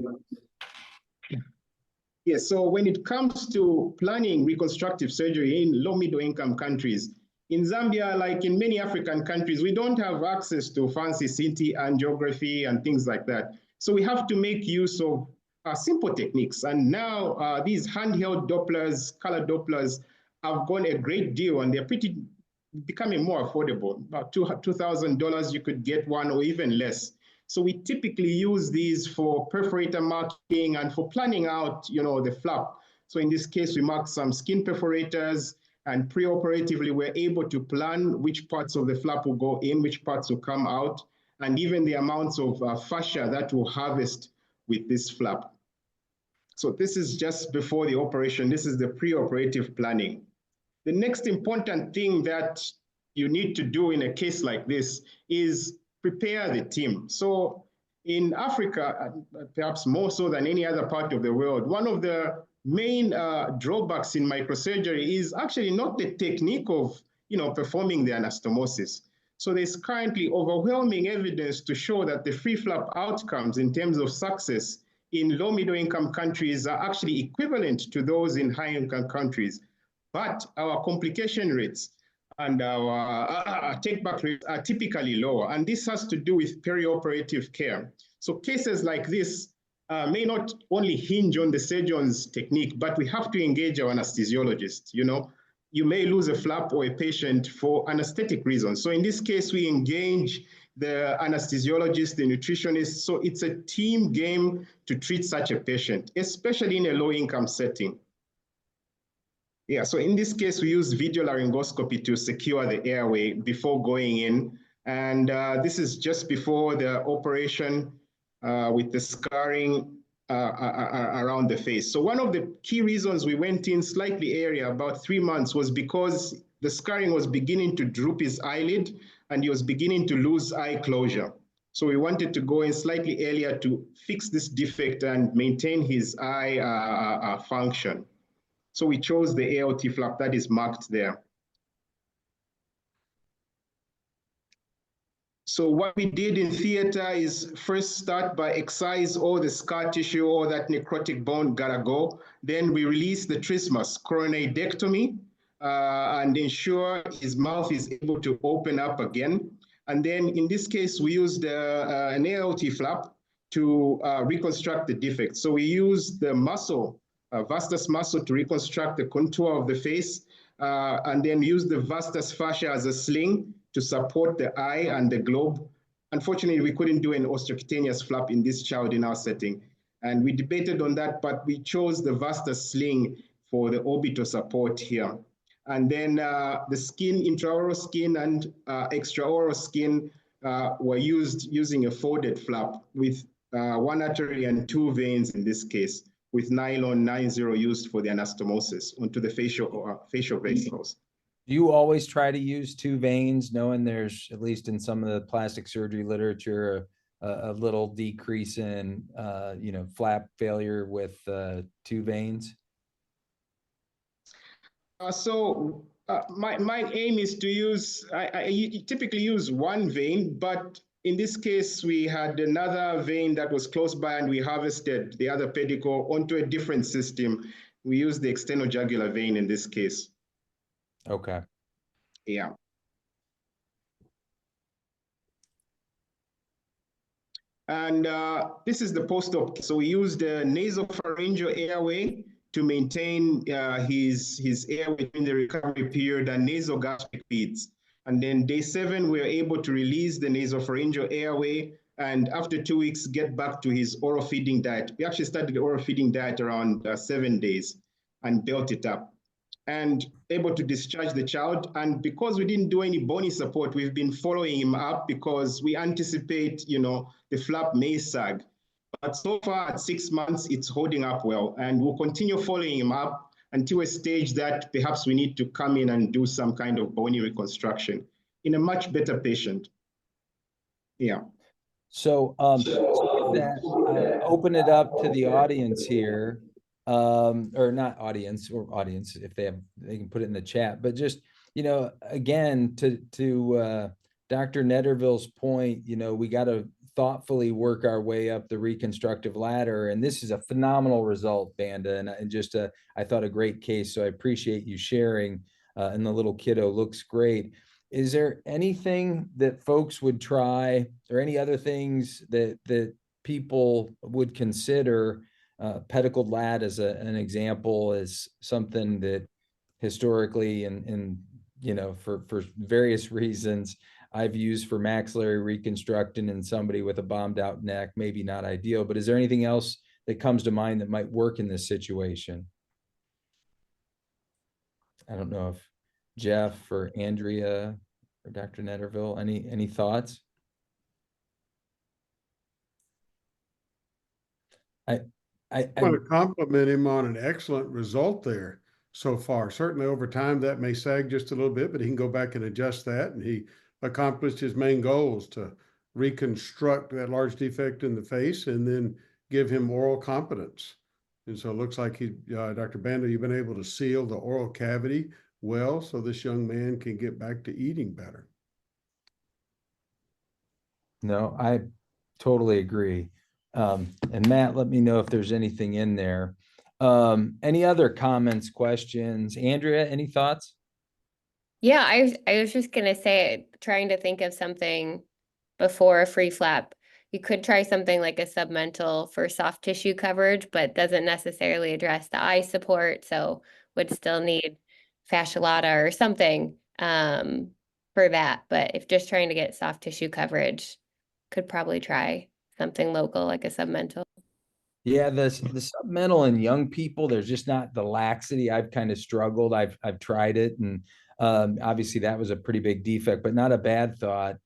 Yes, so when it comes to planning reconstructive surgery in low middle income countries, in Zambia, like in many African countries, we don't have access to fancy CT angiography and things like that. So we have to make use of simple techniques. And now these handheld Dopplers, color Dopplers, have gone a great deal, and they're becoming more affordable. About $2,000, you could get one, or even less. So we typically use these for perforator marking and for planning out, the flap. So in this case, we mark some skin perforators, and preoperatively, we're able to plan which parts of the flap will go in, which parts will come out, and even the amounts of fascia that will harvest with this flap. So this is just before the operation. This is the preoperative planning. The next important thing that you need to do in a case like this is prepare the team. So in Africa, perhaps more so than any other part of the world, one of the main drawbacks in microsurgery is actually not the technique of performing the anastomosis. So there's currently overwhelming evidence to show that the free flap outcomes in terms of success in low middle income countries are actually equivalent to those in high income countries. But our complication rates and our take-back rates are typically lower. And this has to do with perioperative care. So cases like this may not only hinge on the surgeon's technique, but we have to engage our anesthesiologist. You may lose a flap or a patient for anesthetic reasons. So in this case, we engage the anesthesiologist, the nutritionist. So it's a team game to treat such a patient, especially in a low-income setting. Yeah, so in this case, we use video laryngoscopy to secure the airway before going in. And this is just before the operation with the scarring around the face. So one of the key reasons we went in slightly earlier, about 3 months, was because the scarring was beginning to droop his eyelid and he was beginning to lose eye closure. So we wanted to go in slightly earlier to fix this defect and maintain his eye function. So we chose the ALT flap that is marked there. So what we did in theater is first start by excise all the scar tissue, all that necrotic bone gotta go. Then we release the trismus, coronidectomy, and ensure his mouth is able to open up again. And then in this case, we used an ALT flap to reconstruct the defect. So we used the muscle, vastus muscle, to reconstruct the contour of the face, and then use the vastus fascia as a sling to support the eye and the globe. Unfortunately, we couldn't do an osteocutaneous flap in this child in our setting. And we debated on that, but we chose the vastus sling for the orbital support here. And then the skin, intraoral skin and extraoral skin were used using a folded flap with 1 artery and 2 veins in this case, with nylon 90 used for the anastomosis onto the facial vesicles. Do you always try to use 2 veins, knowing there's, at least in some of the plastic surgery literature, a little decrease in, flap failure with 2 veins? My aim is to use, I typically use 1 vein, but in this case, we had another vein that was close by and we harvested the other pedicle onto a different system. We used the external jugular vein in this case. Okay. Yeah. And this is the post-op. So we used the nasopharyngeal airway to maintain his airway during the recovery period and nasogastric beads. And then day 7, we were able to release the nasopharyngeal airway, and after 2 weeks, get back to his oral feeding diet. We actually started the oral feeding diet around 7 days and built it up, and able to discharge the child. And because we didn't do any bony support, we've been following him up because we anticipate, the flap may sag. But so far at 6 months, it's holding up well, and we'll continue following him up until a stage that perhaps we need to come in and do some kind of bony reconstruction in a much better patient. Yeah. So open it up to the audience here, or not audience, or audience, if they can put it in the chat, but just, again, to Dr. Netterville's point, we got to thoughtfully work our way up the reconstructive ladder. And this is a phenomenal result, Banda, and just I thought a great case. So I appreciate you sharing, and the little kiddo looks great. Is there anything that folks would try, or any other things that people would consider? Pedicled lat as an example, is something that historically and for various reasons I've used for maxillary reconstructing in somebody with a bombed out neck. Maybe not ideal, but is there anything else that comes to mind that might work in this situation? I don't know if Jeff or Andrea or Dr. Netterville, any thoughts? I want to compliment him on an excellent result there so far. Certainly over time that may sag just a little bit, but he can go back and adjust that, and he accomplished his main goals to reconstruct that large defect in the face and then give him oral competence. And so it looks like Dr. Banda, you've been able to seal the oral cavity well, so this young man can get back to eating better. No, I totally agree. And Matt, let me know if there's anything in there. Any other comments, questions? Andrea, any thoughts? Yeah, I was just gonna say, trying to think of something before a free flap. You could try something like a submental for soft tissue coverage, but doesn't necessarily address the eye support, so would still need fascia lata or something for that. But if just trying to get soft tissue coverage, could probably try something local like a submental. Yeah, the submental in young people, there's just not the laxity. I've kind of struggled. I've tried it, and obviously that was a pretty big defect, but not a bad thought.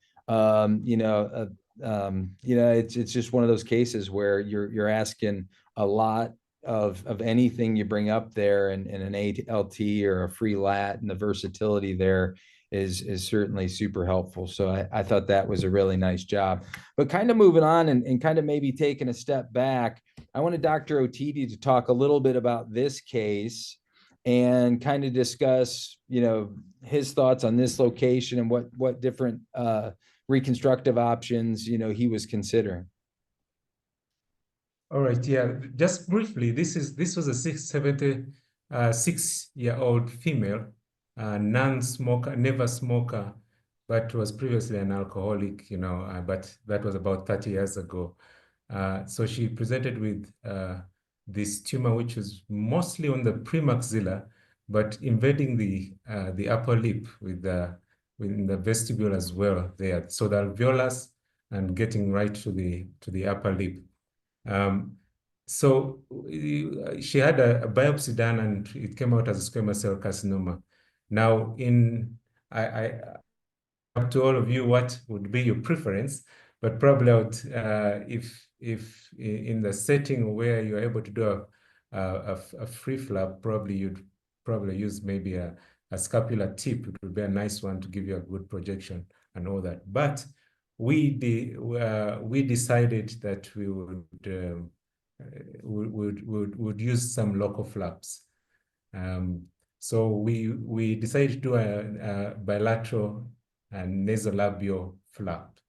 It's just one of those cases where you're asking a lot of anything you bring up there, and an ALT or a free lat, and the versatility there is certainly super helpful. So I thought that was a really nice job. But kind of moving on and kind of maybe taking a step back, I wanted Dr. Otiti to talk a little bit about this case and kind of discuss, his thoughts on this location and what different reconstructive options, he was considering. All right, yeah, just briefly, this was a 76-year-old female, non-smoker, never smoker, but was previously an alcoholic, but that was about 30 years ago. So she presented with this tumor, which was mostly on the premaxilla, but invading the upper lip within the vestibule as well there. So the alveolus and getting right to the upper lip. So she had a biopsy done, and it came out as a squamous cell carcinoma. Now, I up to all of you what would be your preference, but probably if in the setting where you're able to do a free flap, probably you'd use maybe a scapular tip. It would be a nice one to give you a good projection and all that. But we decided that we would use some local flaps. So we decided to do a bilateral and nasolabial flap,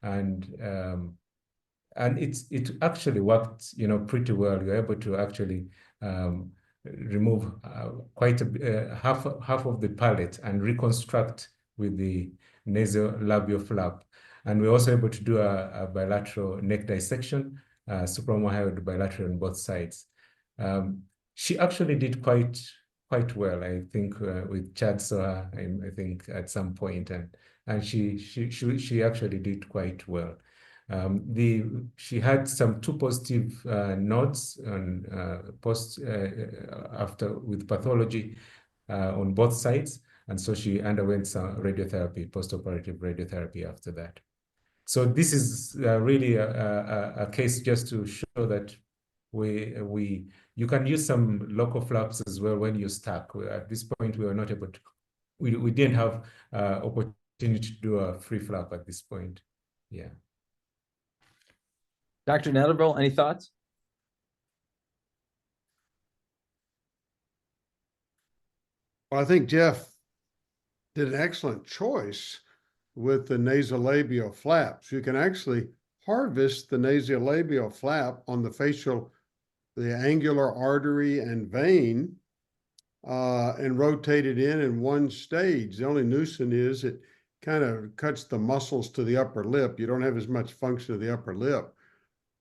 and it actually worked, pretty well. You're able to actually remove quite half of the palate and reconstruct with the nasolabial flap. And we're also able to do a bilateral neck dissection, supramohyoid bilateral on both sides. She actually did quite well, I think, with Chad saw her, I think, at some point, and she actually did quite well. She had some 2 positive nodes on after with pathology on both sides, and so she underwent some radiotherapy, postoperative radiotherapy after that. So this is really a case just to show that you can use some local flaps as well when you're stuck. At this point, we were not able to, we didn't have opportunity to do a free flap at this point. Yeah. Dr. Netherville, any thoughts? Well, I think Jeff did an excellent choice with the nasolabial flaps. You can actually harvest the nasolabial flap on the angular artery and vein, and rotate it in one stage. The only nuisance is it kind of cuts the muscles to the upper lip. You don't have as much function of the upper lip.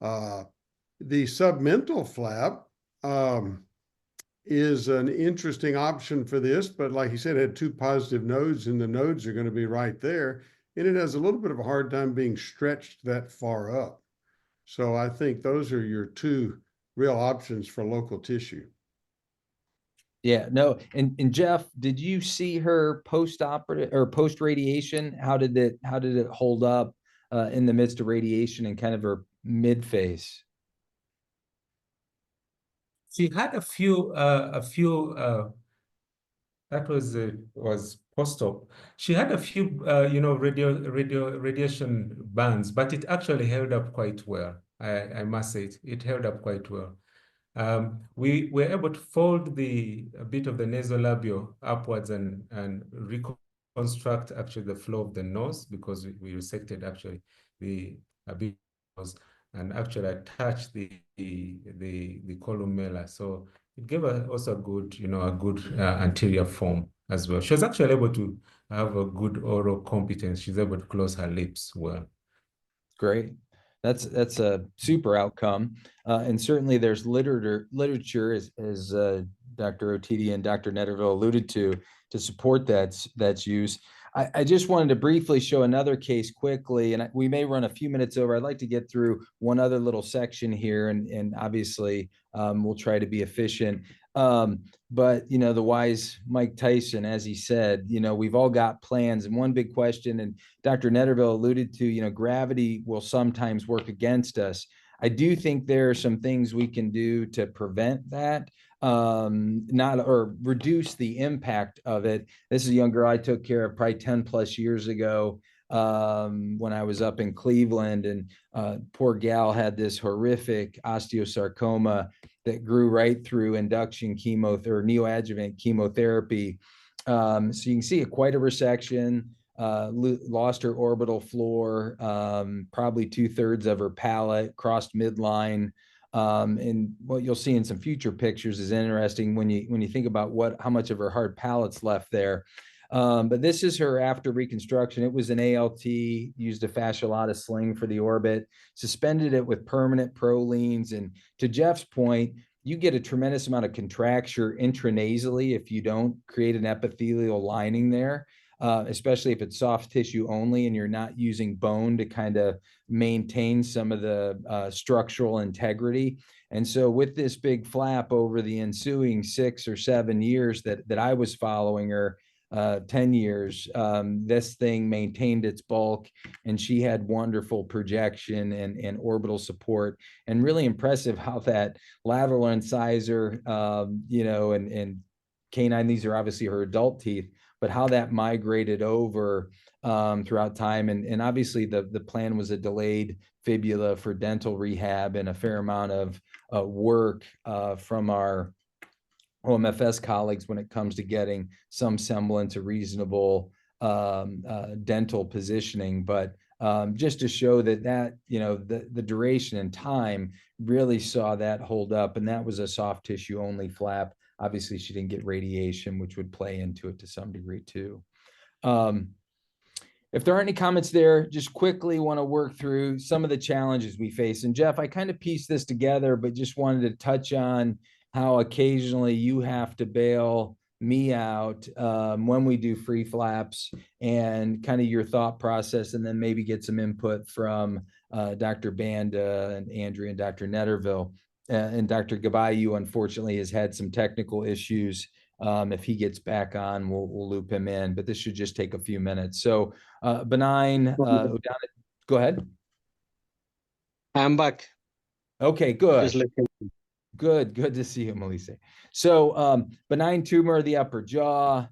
The submental flap is an interesting option for this, but like he said, it had 2 positive nodes, and the nodes are going to be right there, and it has a little bit of a hard time being stretched that far up. So I think those are your 2 real options for local tissue. Yeah, no. And Jeff, did you see her post-operative or post-radiation? How did it hold up in the midst of radiation and kind of her mid-phase? She had a few that was post-op. She had a few radiation bands, but it actually held up quite well. I must say it held up quite well. We were able to fold a bit of the nasolabial upwards and reconstruct actually the flow of the nose, because we resected actually a bit nose and actually attached the columella. So it gave us also a good, anterior form as well. She was actually able to have a good oral competence. She's able to close her lips well. Great. That's a super outcome. And certainly there's literature as Dr. Otidi and Dr. Netterville alluded to support that's use. I just wanted to briefly show another case quickly, and we may run a few minutes over. I'd like to get through one other little section here, and obviously we'll try to be efficient. But you know, the wise Mike Tyson, as he said, you know, we've all got plans, and one big question, and Dr. Netterville alluded to, you know, gravity will sometimes work against us. I do think there are some things we can do to prevent that, or reduce the impact of it. This is a young girl I took care of probably 10 plus years ago when I was up in Cleveland, and poor gal had this horrific osteosarcoma that grew right through induction chemo or neoadjuvant chemotherapy. So you can see quite a resection. Lost her orbital floor, probably 2/3 of her palate, crossed midline. And what you'll see in some future pictures is interesting when you think about how much of her hard palate's left there. But this is her after reconstruction. It was an ALT, used a fasciolata sling for the orbit, suspended it with permanent prolines. And to Jeff's point, you get a tremendous amount of contracture intranasally if you don't create an epithelial lining there. Especially if it's soft tissue only and you're not using bone to kind of maintain some of the structural integrity. And so with this big flap over the ensuing 6 or 7 years that I was following her, 10 years, this thing maintained its bulk, and she had wonderful projection and orbital support, and really impressive how that lateral incisor, you know, and canine, these are obviously her adult teeth, but how that migrated over throughout time. And obviously the plan was a delayed fibula for dental rehab and a fair amount of work from our OMFS colleagues when it comes to getting some semblance of reasonable dental positioning. But just to show that you know, the duration and time really saw that hold up, and that was a soft tissue only flap. Obviously, she didn't get radiation, which would play into it to some degree too. If there aren't any comments there, just quickly want to work through some of the challenges we face. And Jeff, I kind of pieced this together, but just wanted to touch on how occasionally you have to bail me out when we do free flaps, and kind of your thought process, and then maybe get some input from Dr. Banda and Andrea and Dr. Netterville. And Dr. Gabayu, unfortunately, has had some technical issues. If he gets back on, we'll loop him in, but this should just take a few minutes. So benign, go ahead. I'm back. Okay, good. Good to see you, Melissa. So benign tumor of the upper jaw.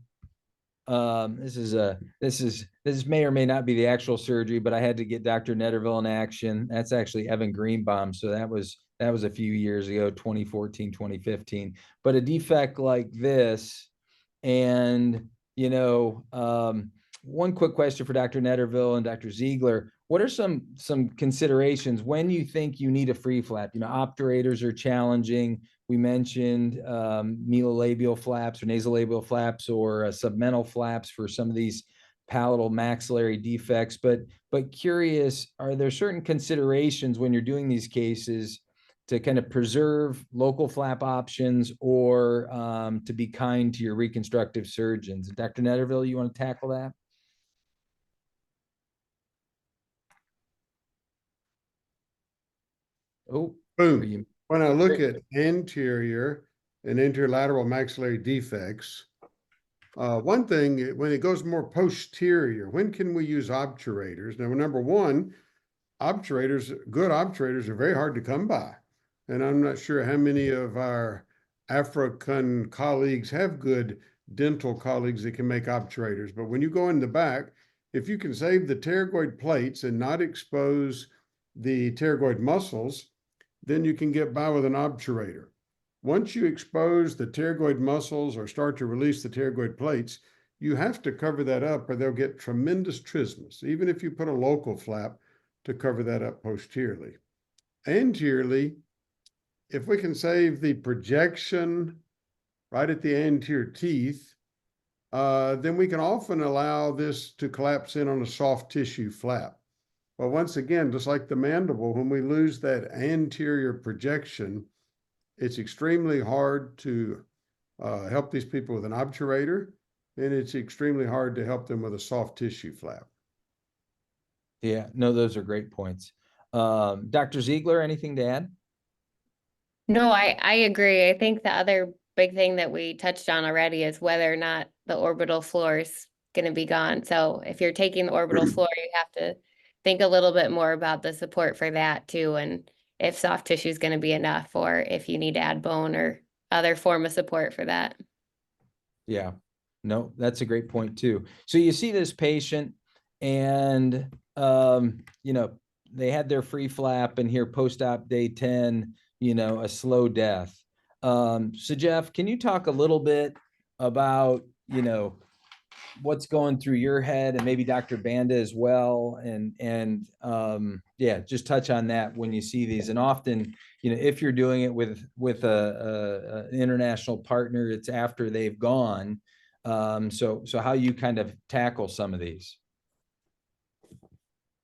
This may or may not be the actual surgery, but I had to get Dr. Netterville in action. That's actually Evan Greenbaum. So that was a few years ago, 2014, 2015. But a defect like this, and you know, one quick question for Dr. Netterville and Dr. Ziegler. What are some considerations when you think you need a free flap? You know, obturators are challenging. We mentioned melolabial flaps or nasolabial flaps or submental flaps for some of these palatal maxillary defects. But curious, are there certain considerations when you're doing these cases to kind of preserve local flap options, or to be kind to your reconstructive surgeons? Dr. Netterville, you want to tackle that? Oh, boom. When I look at anterior and interlateral maxillary defects, one thing, when it goes more posterior, when can we use obturators? Now, number one, good obturators are very hard to come by. And I'm not sure how many of our African colleagues have good dental colleagues that can make obturators. But when you go in the back, if you can save the pterygoid plates and not expose the pterygoid muscles, then you can get by with an obturator. Once you expose the pterygoid muscles or start to release the pterygoid plates, you have to cover that up or they'll get tremendous trismus, even if you put a local flap to cover that up posteriorly. Anteriorly, if we can save the projection right at the anterior teeth, then we can often allow this to collapse in on a soft tissue flap. But once again, just like the mandible, when we lose that anterior projection, it's extremely hard to help these people with an obturator, and it's extremely hard to help them with a soft tissue flap. Yeah, no, those are great points. Dr. Ziegler, anything to add? No, I agree. I think the other big thing that we touched on already is whether or not the orbital floor is going to be gone. So if you're taking the orbital floor, you have to think a little bit more about the support for that too, and if soft tissue is going to be enough, or if you need to add bone or other form of support for that. Yeah, no, that's a great point too. So you see this patient and, you know, they had their free flap and here post-op day 10, you know, a slow death. So Jeff, can you talk a little bit about, you know, what's going through your head, and maybe Dr. Banda as well, and yeah, just touch on that when you see these. And often, you know, if you're doing it with an international partner, it's after they've gone. So how you kind of tackle some of these.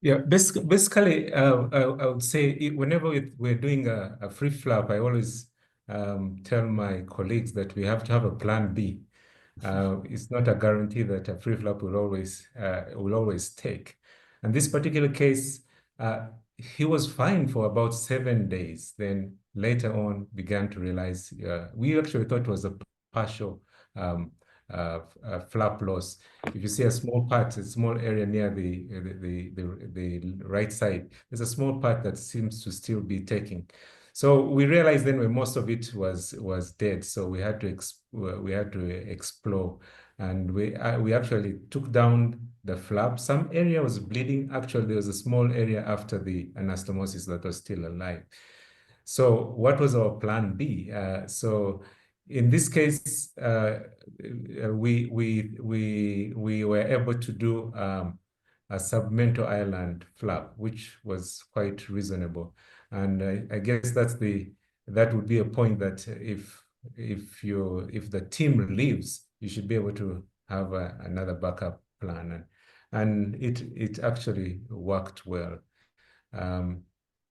Yeah, basically, I would say whenever we're doing a free flap, I always tell my colleagues that we have to have a plan B. It's not a guarantee that a free flap will always take. And this particular case, he was fine for about 7 days. Then later on began to realize we actually thought it was a partial flap loss. If you see a small part, a small area near the right side, there's a small part that seems to still be taking. So we realized then when most of it was dead. So we had to explore, and we actually took down the flap. Some area was bleeding. Actually, there was a small area after the anastomosis that was still alive. So what was our plan B? So in this case, we were able to do a submental island flap, which was quite reasonable. And I guess that would be a point that if the team leaves, you should be able to have another backup plan, and it actually worked well.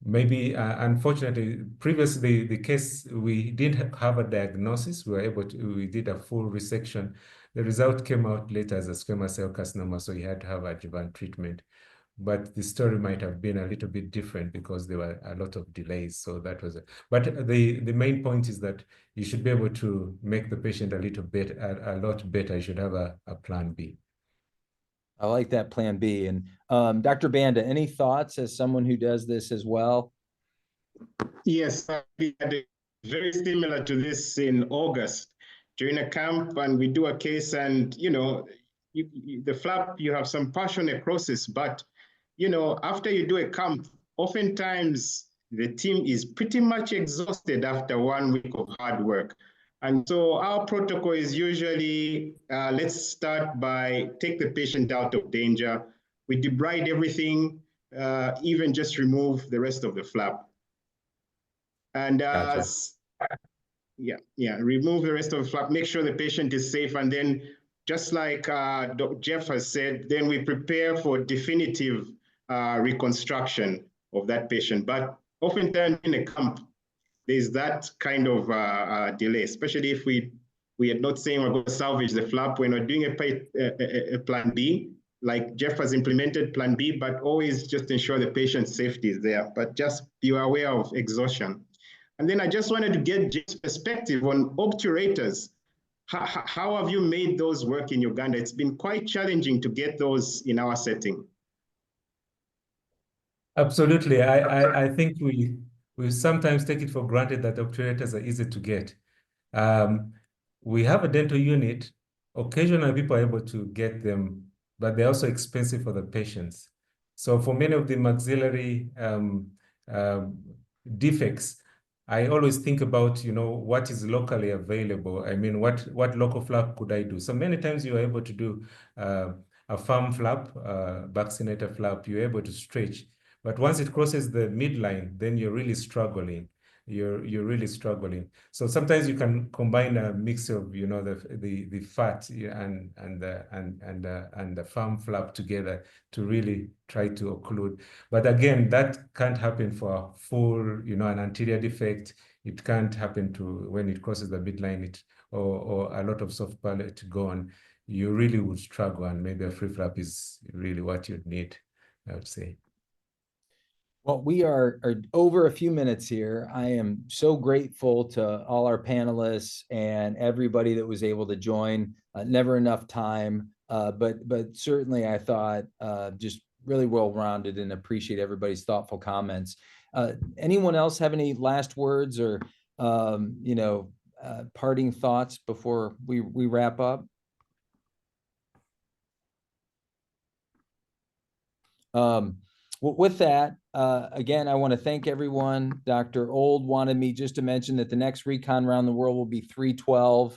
Maybe unfortunately, previously the case we didn't have a diagnosis. We did a full resection. The result came out later as a squamous cell carcinoma, so he had to have adjuvant treatment. But the story might have been a little bit different because there were a lot of delays. So that was it. But the main point is that you should be able to make the patient a lot better. You should have a plan B. I like that plan B. And Dr. Banda, any thoughts as someone who does this as well? Yes, we had very similar to this in August during a camp, and we do a case, and the flap, you have some partial necrosis, but after you do a camp, oftentimes the team is pretty much exhausted after 1 week of hard work. And so our protocol is usually, let's start by take the patient out of danger. We debride everything, even just remove the rest of the flap. And Gotcha. remove the rest of the flap, make sure the patient is safe. And then just like Jeff has said, then we prepare for definitive reconstruction of that patient. But oftentimes in a camp, there's that kind of delay, especially if we are not saying we're going to salvage the flap. We're not doing a plan B, like Jeff has implemented plan B, but always just ensure the patient's safety is there. But just be aware of exhaustion. And then I just wanted to get Jeff's perspective on obturators. How have you made those work in Uganda? It's been quite challenging to get those in our setting. Absolutely. I think we sometimes take it for granted that obturators are easy to get. We have a dental unit. Occasionally, people are able to get them, but they're also expensive for the patients. So for many of the maxillary defects, I always think about, what is locally available. I mean, what local flap could I do? So many times you are able to do a firm flap, vaccinator flap, you're able to stretch. But once it crosses the midline, then you're really struggling. you're really struggling. So sometimes you can combine a mix of, you know, the fat and the firm flap together to really try to occlude. But again, that can't happen for a full, you know, an anterior defect. It can't happen to when it crosses the midline, or a lot of soft palate gone. You really would struggle, and maybe a free flap is really what you'd need, I would say. Well, we are over a few minutes here. I am so grateful to all our panelists and everybody that was able to join. Never enough time, but certainly I thought just really well-rounded, and appreciate everybody's thoughtful comments. Anyone else have any last words or you know, parting thoughts before we wrap up? With that, again, I want to thank everyone. Dr. Old wanted me just to mention that the next Recon around the world will be 3/12,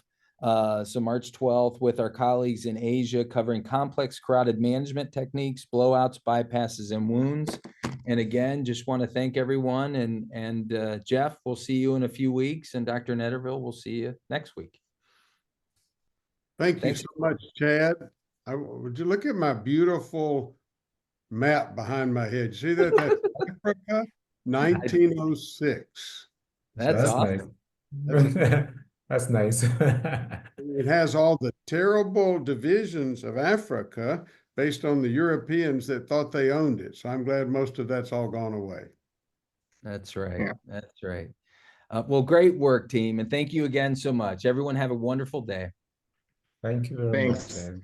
so March 12th, with our colleagues in Asia, covering complex carotid management techniques, blowouts, bypasses, and wounds. And again, just want to thank everyone. And Jeff, we'll see you in a few weeks, and Dr. Netterville, we'll see you next week. Thank you so much, Chad. Would you look at my beautiful map behind my head? See that? That's Africa, 1906. That's awesome. Nice. That's nice. It has all the terrible divisions of Africa based on the Europeans that thought they owned it. So I'm glad most of that's all gone away. That's right. Yeah. That's right. Well, great work, team. And thank you again so much. Everyone have a wonderful day. Thank you very much. Thanks. Ed.